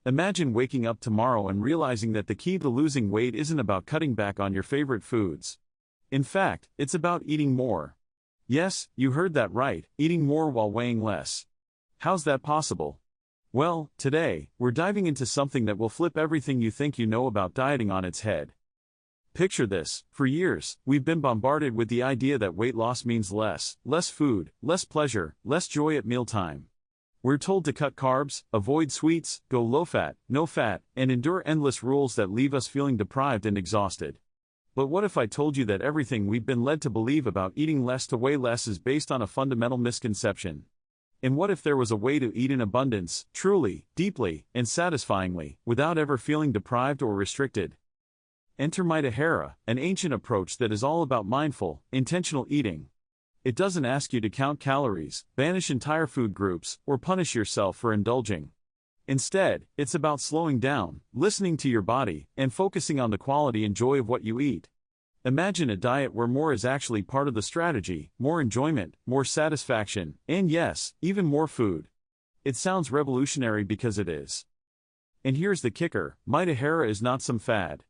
Imagine waking up tomorrow and realizing that the key to losing weight isn't about cutting back on your favorite foods. In fact, it's about eating more. Yes, you heard that right, eating more while weighing less. How's that possible? Well, today, we're diving into something that will flip everything you think you know about dieting on its head. Picture this: for years, we've been bombarded with the idea that weight loss means less food, less pleasure, less joy at mealtime. We're told to cut carbs, avoid sweets, go low-fat, no fat, and endure endless rules that leave us feeling deprived and exhausted. But what if I told you that everything we've been led to believe about eating less to weigh less is based on a fundamental misconception? And what if there was a way to eat in abundance, truly, deeply, and satisfyingly, without ever feeling deprived or restricted? Enter Mitahara, an ancient approach that is all about mindful, intentional eating. It doesn't ask you to count calories, banish entire food groups, or punish yourself for indulging. Instead, it's about slowing down, listening to your body, and focusing on the quality and joy of what you eat. Imagine a diet where more is actually part of the strategy: more enjoyment, more satisfaction, and yes, even more food. It sounds revolutionary because it is. And here's the kicker: Mitahara is not some fad.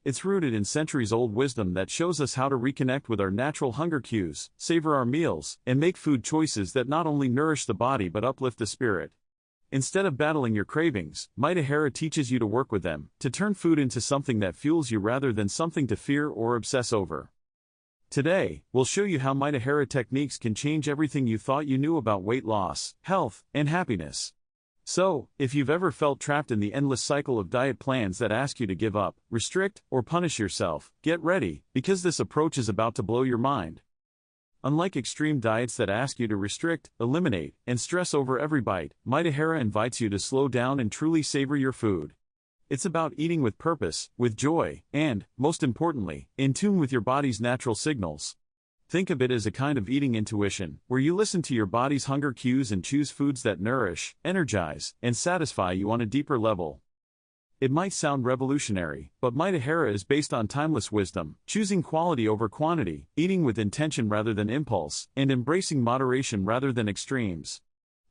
It's rooted in centuries-old wisdom that shows us how to reconnect with our natural hunger cues, savor our meals, and make food choices that not only nourish the body but uplift the spirit. Instead of battling your cravings, Mitahara teaches you to work with them, to turn food into something that fuels you rather than something to fear or obsess over. Today, we'll show you how Mitahara techniques can change everything you thought you knew about weight loss, health, and happiness. So, if you've ever felt trapped in the endless cycle of diet plans that ask you to give up, restrict, or punish yourself, get ready, because this approach is about to blow your mind. Unlike extreme diets that ask you to restrict, eliminate, and stress over every bite, Mitahara invites you to slow down and truly savor your food. It's about eating with purpose, with joy, and, most importantly, in tune with your body's natural signals. Think of it as a kind of eating intuition, where you listen to your body's hunger cues and choose foods that nourish, energize, and satisfy you on a deeper level. It might sound revolutionary, but Mitahara is based on timeless wisdom: choosing quality over quantity, eating with intention rather than impulse, and embracing moderation rather than extremes.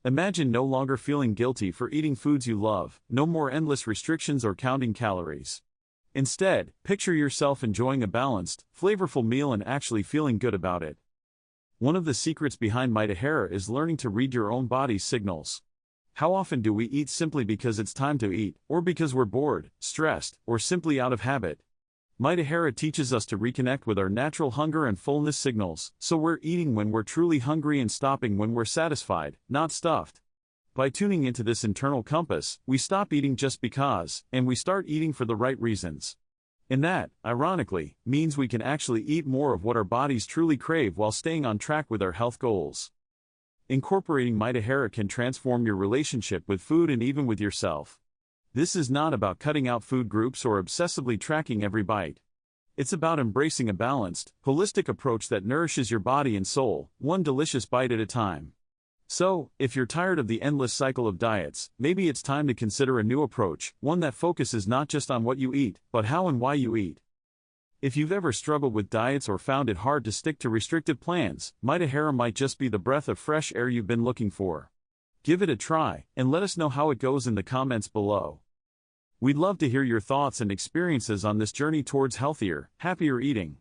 Imagine no longer feeling guilty for eating foods you love, no more endless restrictions or counting calories. Instead, picture yourself enjoying a balanced, flavorful meal and actually feeling good about it. One of the secrets behind Mitahara is learning to read your own body's signals. How often do we eat simply because it's time to eat, or because we're bored, stressed, or simply out of habit? Mitahara teaches us to reconnect with our natural hunger and fullness signals, so we're eating when we're truly hungry and stopping when we're satisfied, not stuffed. By tuning into this internal compass, we stop eating just because, and we start eating for the right reasons. And that, ironically, means we can actually eat more of what our bodies truly crave while staying on track with our health goals. Incorporating Mitahara can transform your relationship with food and even with yourself. This is not about cutting out food groups or obsessively tracking every bite. It's about embracing a balanced, holistic approach that nourishes your body and soul, one delicious bite at a time. So, if you're tired of the endless cycle of diets, maybe it's time to consider a new approach, one that focuses not just on what you eat, but how and why you eat. If you've ever struggled with diets or found it hard to stick to restrictive plans, Mitahara might just be the breath of fresh air you've been looking for. Give it a try, and let us know how it goes in the comments below. We'd love to hear your thoughts and experiences on this journey towards healthier, happier eating.